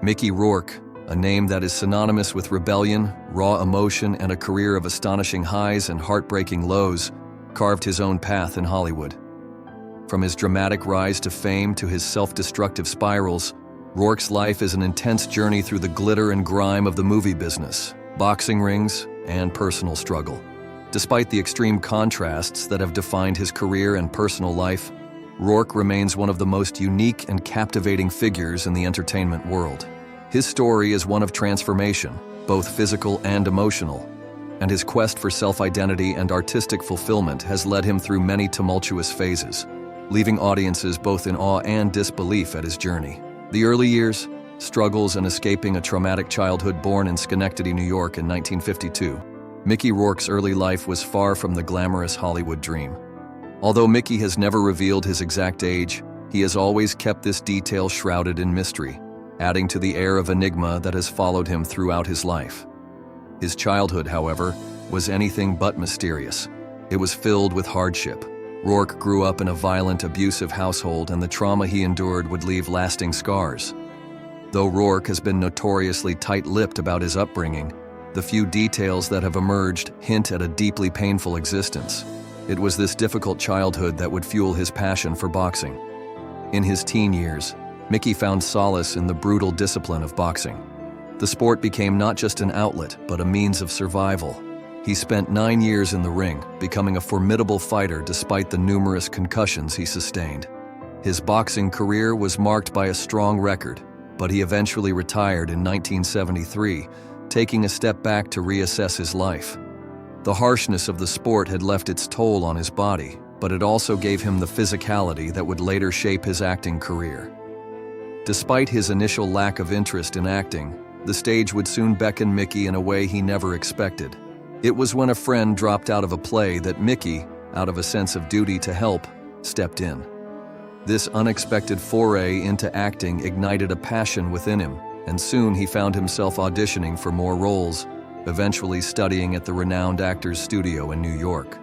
Mickey Rourke, a name that is synonymous with rebellion, raw emotion, and a career of astonishing highs and heartbreaking lows, carved his own path in Hollywood. From his dramatic rise to fame to his self-destructive spirals, Rourke's life is an intense journey through the glitter and grime of the movie business, boxing rings, and personal struggle. Despite the extreme contrasts that have defined his career and personal life, Rourke remains one of the most unique and captivating figures in the entertainment world. His story is one of transformation, both physical and emotional, and his quest for self-identity and artistic fulfillment has led him through many tumultuous phases, leaving audiences both in awe and disbelief at his journey. The early years, struggles and escaping a traumatic childhood born in Schenectady, New York in 1952, Mickey Rourke's early life was far from the glamorous Hollywood dream. Although Mickey has never revealed his exact age, he has always kept this detail shrouded in mystery, adding to the air of enigma that has followed him throughout his life. His childhood, however, was anything but mysterious. It was filled with hardship. Rourke grew up in a violent, abusive household, and the trauma he endured would leave lasting scars. Though Rourke has been notoriously tight-lipped about his upbringing, the few details that have emerged hint at a deeply painful existence. It was this difficult childhood that would fuel his passion for boxing. In his teen years, Mickey found solace in the brutal discipline of boxing. The sport became not just an outlet, but a means of survival. He spent 9 years in the ring, becoming a formidable fighter despite the numerous concussions he sustained. His boxing career was marked by a strong record, but he eventually retired in 1973, taking a step back to reassess his life. The harshness of the sport had left its toll on his body, but it also gave him the physicality that would later shape his acting career. Despite his initial lack of interest in acting, the stage would soon beckon Mickey in a way he never expected. It was when a friend dropped out of a play that Mickey, out of a sense of duty to help, stepped in. This unexpected foray into acting ignited a passion within him, and soon he found himself auditioning for more roles, eventually studying at the renowned Actors Studio in New York.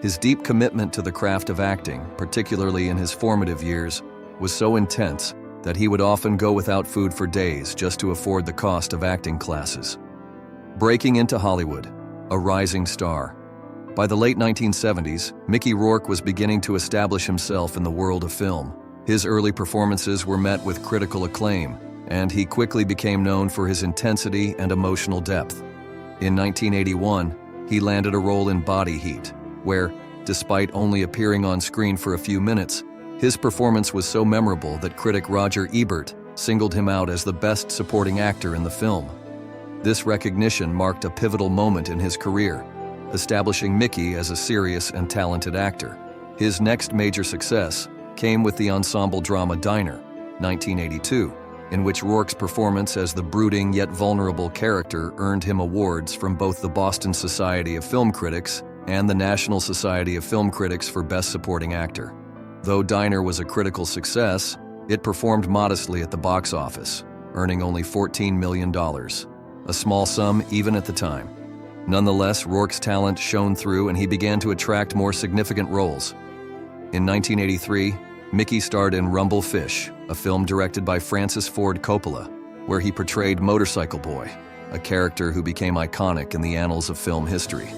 His deep commitment to the craft of acting, particularly in his formative years, was so intense that he would often go without food for days just to afford the cost of acting classes. Breaking into Hollywood, a rising star. By the late 1970s, Mickey Rourke was beginning to establish himself in the world of film. His early performances were met with critical acclaim, and he quickly became known for his intensity and emotional depth. In 1981, he landed a role in Body Heat, where, despite only appearing on screen for a few minutes, his performance was so memorable that critic Roger Ebert singled him out as the best supporting actor in the film. This recognition marked a pivotal moment in his career, establishing Mickey as a serious and talented actor. His next major success came with the ensemble drama Diner, 1982, in which Rourke's performance as the brooding yet vulnerable character earned him awards from both the Boston Society of Film Critics and the National Society of Film Critics for Best Supporting Actor. Though Diner was a critical success, it performed modestly at the box office, earning only $14 million, a small sum even at the time. Nonetheless, Rourke's talent shone through and he began to attract more significant roles. In 1983, Mickey starred in Rumble Fish, a film directed by Francis Ford Coppola, where he portrayed Motorcycle Boy, a character who became iconic in the annals of film history.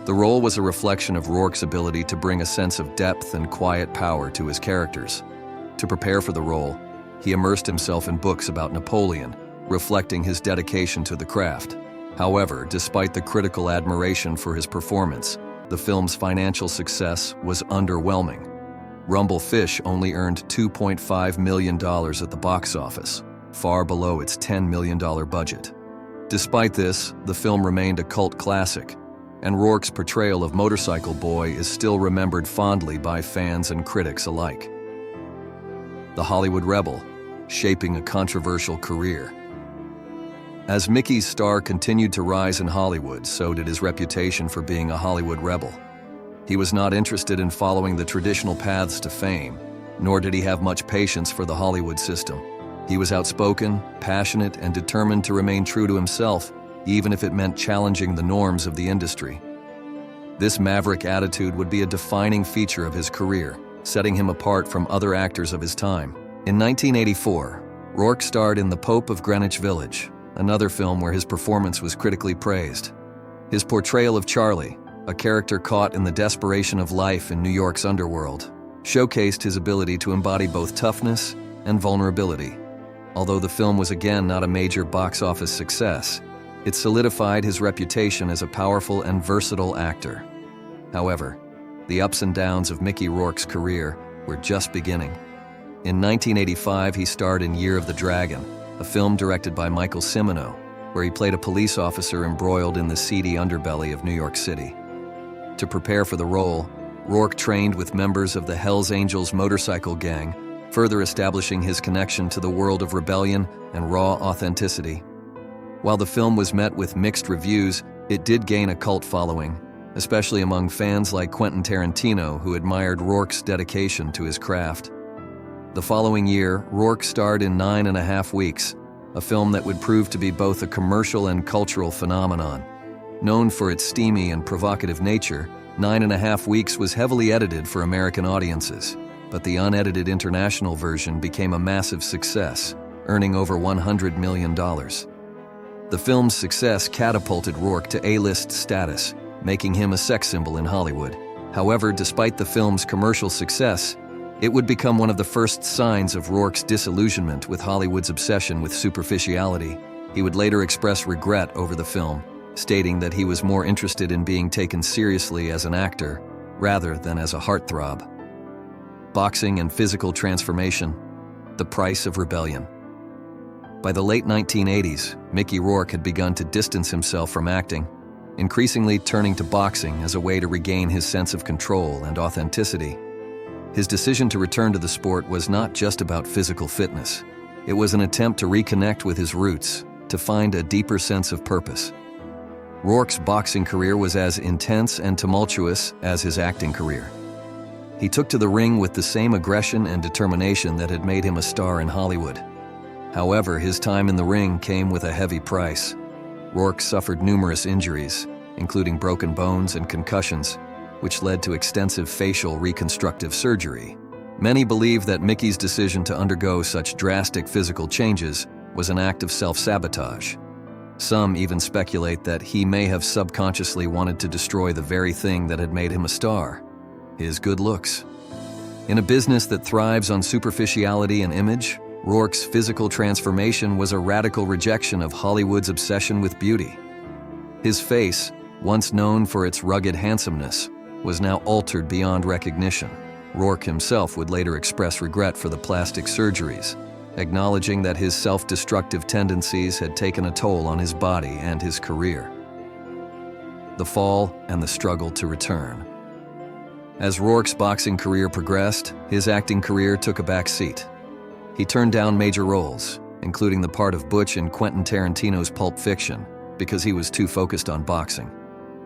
The role was a reflection of Rourke's ability to bring a sense of depth and quiet power to his characters. To prepare for the role, he immersed himself in books about Napoleon, reflecting his dedication to the craft. However, despite the critical admiration for his performance, the film's financial success was underwhelming. Rumble Fish only earned $2.5 million at the box office, far below its $10 million budget. Despite this, the film remained a cult classic, and Rourke's portrayal of Motorcycle Boy is still remembered fondly by fans and critics alike. The Hollywood Rebel, shaping a controversial career. As Mickey's star continued to rise in Hollywood, so did his reputation for being a Hollywood rebel. He was not interested in following the traditional paths to fame, nor did he have much patience for the Hollywood system. He was outspoken, passionate, and determined to remain true to himself, even if it meant challenging the norms of the industry. This maverick attitude would be a defining feature of his career, setting him apart from other actors of his time. In 1984, Rourke starred in The Pope of Greenwich Village, another film where his performance was critically praised. His portrayal of Charlie, a character caught in the desperation of life in New York's underworld, showcased his ability to embody both toughness and vulnerability. Although the film was again not a major box office success, it solidified his reputation as a powerful and versatile actor. However, the ups and downs of Mickey Rourke's career were just beginning. In 1985, he starred in Year of the Dragon, a film directed by Michael Cimino, where he played a police officer embroiled in the seedy underbelly of New York City. To prepare for the role, Rourke trained with members of the Hells Angels motorcycle gang, further establishing his connection to the world of rebellion and raw authenticity. While the film was met with mixed reviews, it did gain a cult following, especially among fans like Quentin Tarantino, who admired Rourke's dedication to his craft. The following year, Rourke starred in 9.5 Weeks, a film that would prove to be both a commercial and cultural phenomenon. Known for its steamy and provocative nature, 9.5 Weeks was heavily edited for American audiences, but the unedited international version became a massive success, earning over $100 million. The film's success catapulted Rourke to A-list status, making him a sex symbol in Hollywood. However, despite the film's commercial success, it would become one of the first signs of Rourke's disillusionment with Hollywood's obsession with superficiality. He would later express regret over the film, stating that he was more interested in being taken seriously as an actor rather than as a heartthrob. Boxing and physical transformation, the price of rebellion. By the late 1980s, Mickey Rourke had begun to distance himself from acting, increasingly turning to boxing as a way to regain his sense of control and authenticity. His decision to return to the sport was not just about physical fitness. It was an attempt to reconnect with his roots, to find a deeper sense of purpose. Rourke's boxing career was as intense and tumultuous as his acting career. He took to the ring with the same aggression and determination that had made him a star in Hollywood. However, his time in the ring came with a heavy price. Rourke suffered numerous injuries, including broken bones and concussions, which led to extensive facial reconstructive surgery. Many believe that Mickey's decision to undergo such drastic physical changes was an act of self-sabotage. Some even speculate that he may have subconsciously wanted to destroy the very thing that had made him a star: his good looks. In a business that thrives on superficiality and image, Rourke's physical transformation was a radical rejection of Hollywood's obsession with beauty. His face, once known for its rugged handsomeness, was now altered beyond recognition. Rourke himself would later express regret for the plastic surgeries, acknowledging that his self-destructive tendencies had taken a toll on his body and his career. The fall and the struggle to return. As Rourke's boxing career progressed, his acting career took a back seat. He turned down major roles, including the part of Butch in Quentin Tarantino's Pulp Fiction, because he was too focused on boxing.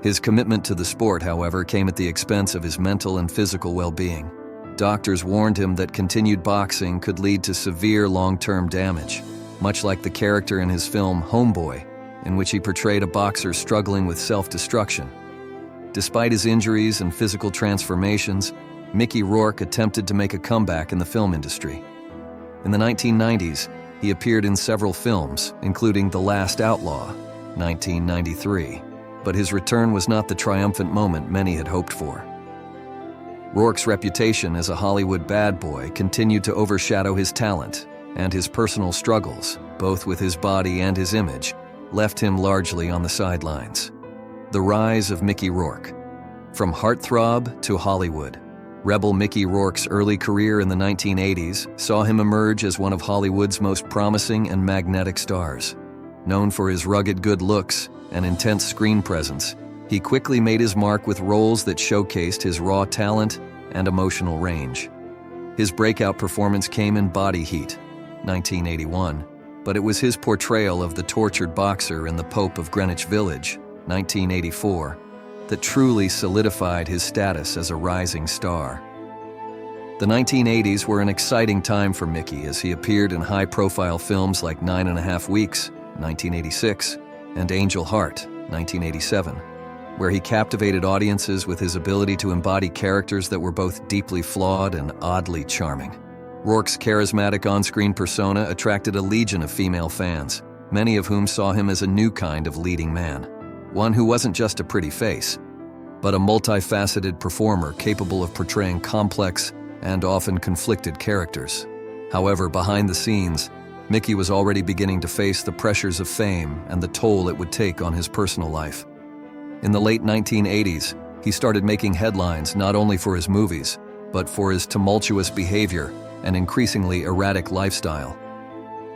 His commitment to the sport, however, came at the expense of his mental and physical well-being. Doctors warned him that continued boxing could lead to severe long-term damage, much like the character in his film Homeboy, in which he portrayed a boxer struggling with self-destruction. Despite his injuries and physical transformations, Mickey Rourke attempted to make a comeback in the film industry. In the 1990s, he appeared in several films, including The Last Outlaw, 1993, but his return was not the triumphant moment many had hoped for. Rourke's reputation as a Hollywood bad boy continued to overshadow his talent, and his personal struggles, both with his body and his image, left him largely on the sidelines. The rise of Mickey Rourke. From heartthrob to Hollywood, rebel Mickey Rourke's early career in the 1980s saw him emerge as one of Hollywood's most promising and magnetic stars. Known for his rugged good looks and intense screen presence, he quickly made his mark with roles that showcased his raw talent and emotional range. His breakout performance came in Body Heat, 1981, but it was his portrayal of the tortured boxer in The Pope of Greenwich Village, 1984, that truly solidified his status as a rising star. The 1980s were an exciting time for Mickey as he appeared in high-profile films like 9.5 Weeks, 1986, and Angel Heart, 1987, where he captivated audiences with his ability to embody characters that were both deeply flawed and oddly charming. Rourke's charismatic on-screen persona attracted a legion of female fans, many of whom saw him as a new kind of leading man, one who wasn't just a pretty face, but a multifaceted performer capable of portraying complex and often conflicted characters. However, behind the scenes, Mickey was already beginning to face the pressures of fame and the toll it would take on his personal life. In the late 1980s, he started making headlines not only for his movies, but for his tumultuous behavior and increasingly erratic lifestyle.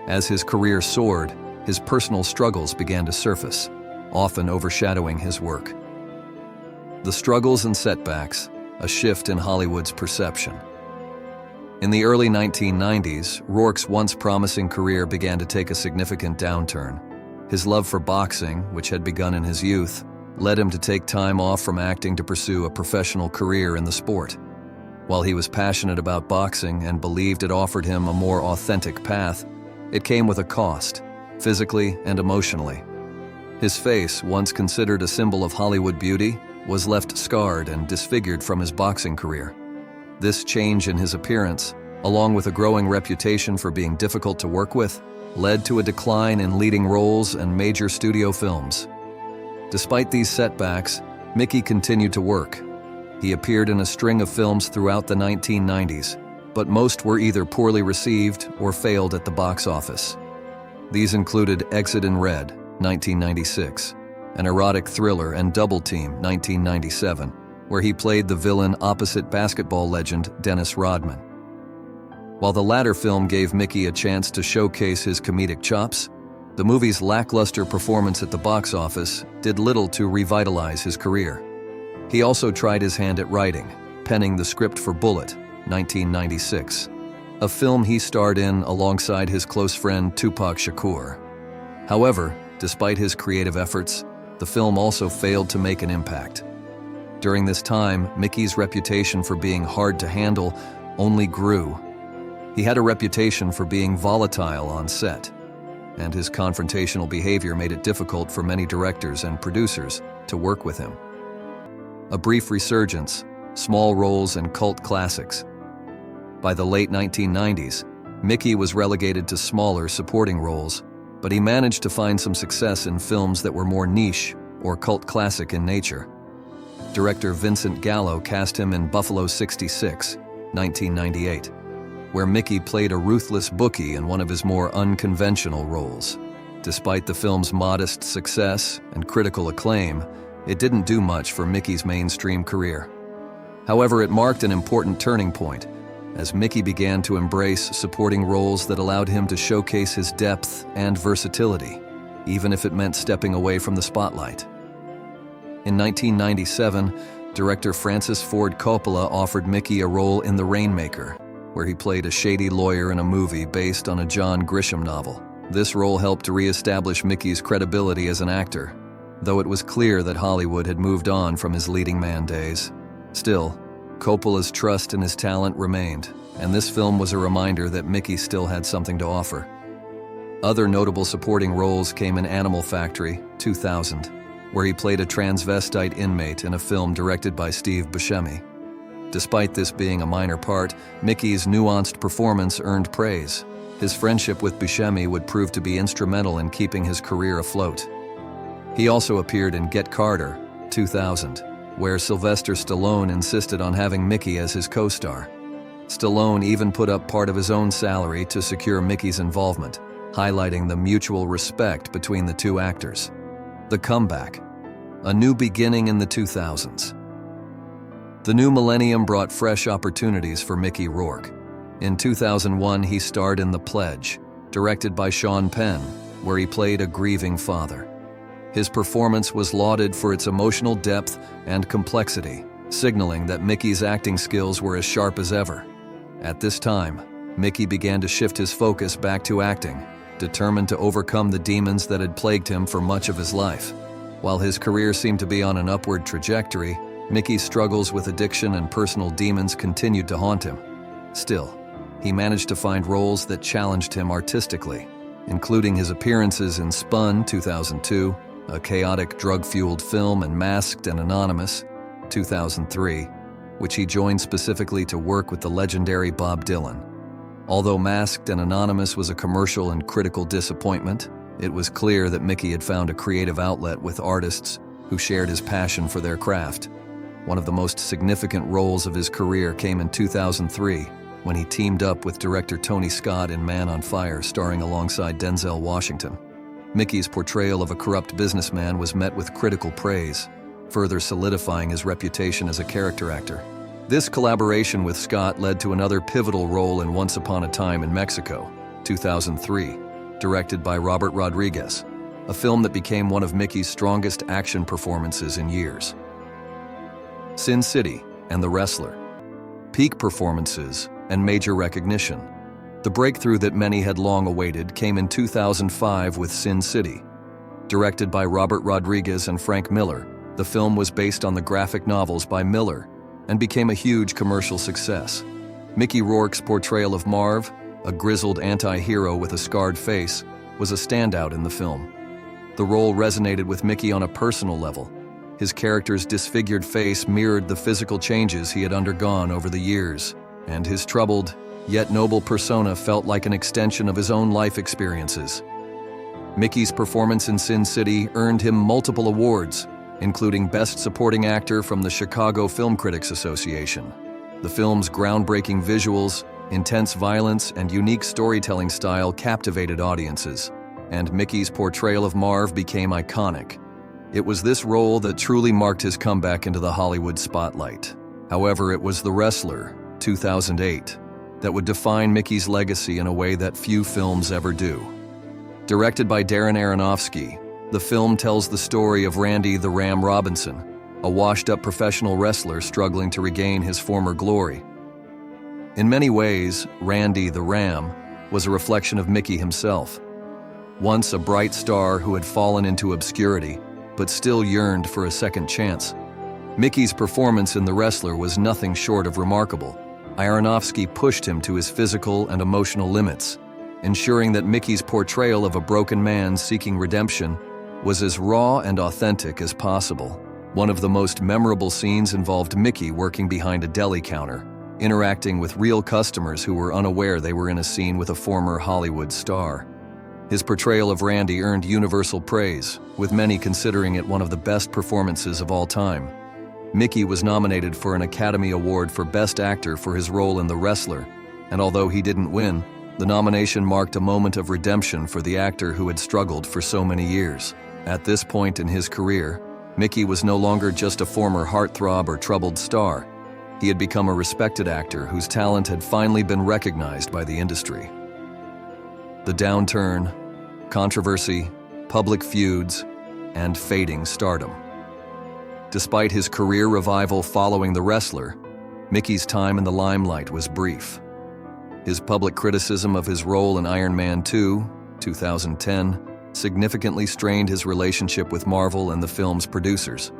As his career soared, his personal struggles began to surface, often overshadowing his work. The struggles and setbacks, a shift in Hollywood's perception. In the early 1990s, Rourke's once promising career began to take a significant downturn. His love for boxing, which had begun in his youth, led him to take time off from acting to pursue a professional career in the sport. While he was passionate about boxing and believed it offered him a more authentic path, it came with a cost, physically and emotionally. His face, once considered a symbol of Hollywood beauty, was left scarred and disfigured from his boxing career. This change in his appearance, along with a growing reputation for being difficult to work with, led to a decline in leading roles and major studio films. Despite these setbacks, Mickey continued to work. He appeared in a string of films throughout the 1990s, but most were either poorly received or failed at the box office. These included Exit in Red, 1996, an erotic thriller, and Double Team, 1997, where he played the villain opposite basketball legend Dennis Rodman. While the latter film gave Mickey a chance to showcase his comedic chops, the movie's lackluster performance at the box office did little to revitalize his career. He also tried his hand at writing, penning the script for Bullet, 1996, a film he starred in alongside his close friend Tupac Shakur. However, despite his creative efforts, the film also failed to make an impact. During this time, Mickey's reputation for being hard to handle only grew. He had a reputation for being volatile on set, and his confrontational behavior made it difficult for many directors and producers to work with him. A brief resurgence, small roles, and cult classics. By the late 1990s, Mickey was relegated to smaller supporting roles, but he managed to find some success in films that were more niche or cult classic in nature. Director Vincent Gallo cast him in Buffalo 66, 1998, where Mickey played a ruthless bookie in one of his more unconventional roles. Despite the film's modest success and critical acclaim, it didn't do much for Mickey's mainstream career. However, it marked an important turning point, as Mickey began to embrace supporting roles that allowed him to showcase his depth and versatility, even if it meant stepping away from the spotlight. In 1997, director Francis Ford Coppola offered Mickey a role in The Rainmaker, where he played a shady lawyer in a movie based on a John Grisham novel. This role helped to re-establish Mickey's credibility as an actor, though it was clear that Hollywood had moved on from his leading man days. Still, Coppola's trust in his talent remained, and this film was a reminder that Mickey still had something to offer. Other notable supporting roles came in Animal Factory, 2000, where he played a transvestite inmate in a film directed by Steve Buscemi. Despite this being a minor part, Mickey's nuanced performance earned praise. His friendship with Buscemi would prove to be instrumental in keeping his career afloat. He also appeared in Get Carter, 2000, where Sylvester Stallone insisted on having Mickey as his co-star. Stallone even put up part of his own salary to secure Mickey's involvement, highlighting the mutual respect between the two actors. The Comeback, a new beginning in the 2000s. The new millennium brought fresh opportunities for Mickey Rourke. In 2001, he starred in The Pledge, directed by Sean Penn, where he played a grieving father. His performance was lauded for its emotional depth and complexity, signaling that Mickey's acting skills were as sharp as ever. At this time, Mickey began to shift his focus back to acting, determined to overcome the demons that had plagued him for much of his life. While his career seemed to be on an upward trajectory, Mickey's struggles with addiction and personal demons continued to haunt him. Still, he managed to find roles that challenged him artistically, including his appearances in Spun, 2002, a chaotic drug-fueled film, and Masked and Anonymous, 2003, which he joined specifically to work with the legendary Bob Dylan. Although Masked and Anonymous was a commercial and critical disappointment, it was clear that Mickey had found a creative outlet with artists who shared his passion for their craft. One of the most significant roles of his career came in 2003, when he teamed up with director Tony Scott in Man on Fire, starring alongside Denzel Washington. Mickey's portrayal of a corrupt businessman was met with critical praise, further solidifying his reputation as a character actor. This collaboration with Scott led to another pivotal role in Once Upon a Time in Mexico, 2003, directed by Robert Rodriguez, a film that became one of Mickey's strongest action performances in years. Sin City and The Wrestler. Peak performances and major recognition. The breakthrough that many had long awaited came in 2005 with Sin City. Directed by Robert Rodriguez and Frank Miller, the film was based on the graphic novels by Miller and became a huge commercial success. Mickey Rourke's portrayal of Marv, a grizzled anti-hero with a scarred face, was a standout in the film. The role resonated with Mickey on a personal level. His character's disfigured face mirrored the physical changes he had undergone over the years, and his troubled, yet noble persona felt like an extension of his own life experiences. Mickey's performance in Sin City earned him multiple awards, including Best Supporting Actor from the Chicago Film Critics Association. The film's groundbreaking visuals, intense violence, and unique storytelling style captivated audiences, and Mickey's portrayal of Marv became iconic. It was this role that truly marked his comeback into the Hollywood spotlight. However, it was The Wrestler, 2008, that would define Mickey's legacy in a way that few films ever do. Directed by Darren Aronofsky, the film tells the story of Randy the Ram Robinson, a washed-up professional wrestler struggling to regain his former glory. In many ways, Randy the Ram was a reflection of Mickey himself. Once a bright star who had fallen into obscurity, but still yearned for a second chance. Mickey's performance in The Wrestler was nothing short of remarkable. Aronofsky pushed him to his physical and emotional limits, ensuring that Mickey's portrayal of a broken man seeking redemption was as raw and authentic as possible. One of the most memorable scenes involved Mickey working behind a deli counter, interacting with real customers who were unaware they were in a scene with a former Hollywood star. His portrayal of Randy earned universal praise, with many considering it one of the best performances of all time. Mickey was nominated for an Academy Award for Best Actor for his role in The Wrestler, and although he didn't win, the nomination marked a moment of redemption for the actor who had struggled for so many years. At this point in his career, Mickey was no longer just a former heartthrob or troubled star. He had become a respected actor whose talent had finally been recognized by the industry. The downturn, controversy, public feuds, and fading stardom. Despite his career revival following The Wrestler, Mickey's time in the limelight was brief. His public criticism of his role in Iron Man 2, 2010, significantly strained his relationship with Marvel and the film's producers.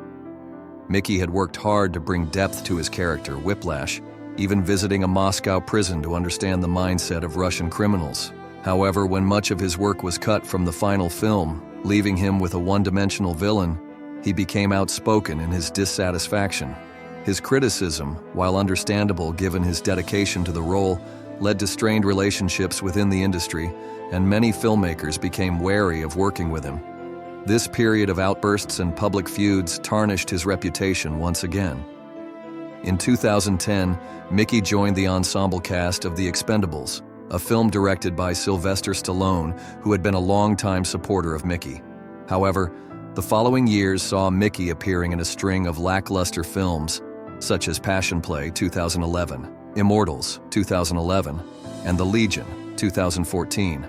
Mickey had worked hard to bring depth to his character, Whiplash, even visiting a Moscow prison to understand the mindset of Russian criminals. However, when much of his work was cut from the final film, leaving him with a one-dimensional villain, he became outspoken in his dissatisfaction. His criticism, while understandable given his dedication to the role, led to strained relationships within the industry, and many filmmakers became wary of working with him. This period of outbursts and public feuds tarnished his reputation once again. In 2010, Mickey joined the ensemble cast of The Expendables, a film directed by Sylvester Stallone, who had been a longtime supporter of Mickey. However, the following years saw Mickey appearing in a string of lackluster films, such as Passion Play 2011, Immortals 2011, and The Legion 2014,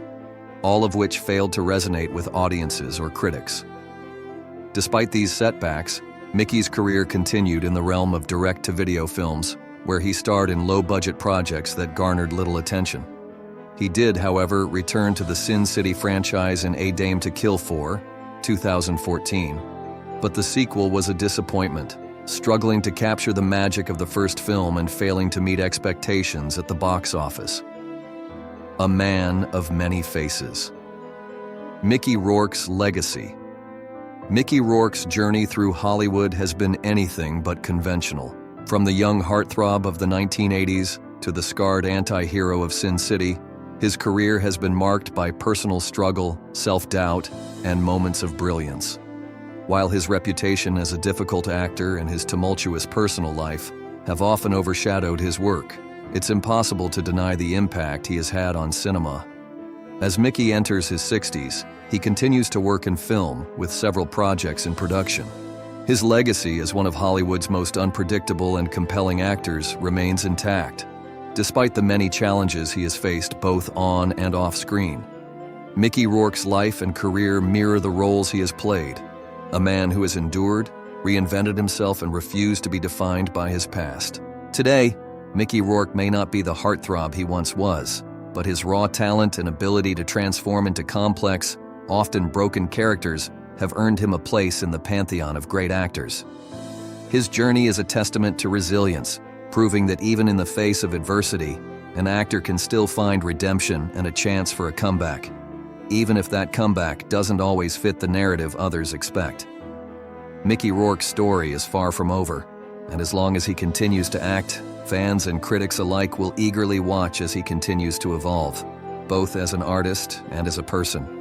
all of which failed to resonate with audiences or critics. Despite these setbacks, Mickey's career continued in the realm of direct-to-video films, where he starred in low-budget projects that garnered little attention. He did, however, return to the Sin City franchise in A Dame to Kill For, 2014, but the sequel was a disappointment, struggling to capture the magic of the first film and failing to meet expectations at the box office. A man of many faces. Mickey Rourke's legacy. Mickey Rourke's journey through Hollywood has been anything but conventional. From the young heartthrob of the 1980s to the scarred anti-hero of Sin City, his career has been marked by personal struggle, self-doubt, and moments of brilliance. While his reputation as a difficult actor and his tumultuous personal life have often overshadowed his work, it's impossible to deny the impact he has had on cinema. As Mickey enters his 60s, he continues to work in film with several projects in production. His legacy as one of Hollywood's most unpredictable and compelling actors remains intact, despite the many challenges he has faced both on and off screen. Mickey Rourke's life and career mirror the roles he has played, a man who has endured, reinvented himself, and refused to be defined by his past. Today, Mickey Rourke may not be the heartthrob he once was, but his raw talent and ability to transform into complex, often broken characters have earned him a place in the pantheon of great actors. His journey is a testament to resilience, proving that even in the face of adversity, an actor can still find redemption and a chance for a comeback, even if that comeback doesn't always fit the narrative others expect. Mickey Rourke's story is far from over, and as long as he continues to act, fans and critics alike will eagerly watch as he continues to evolve, both as an artist and as a person.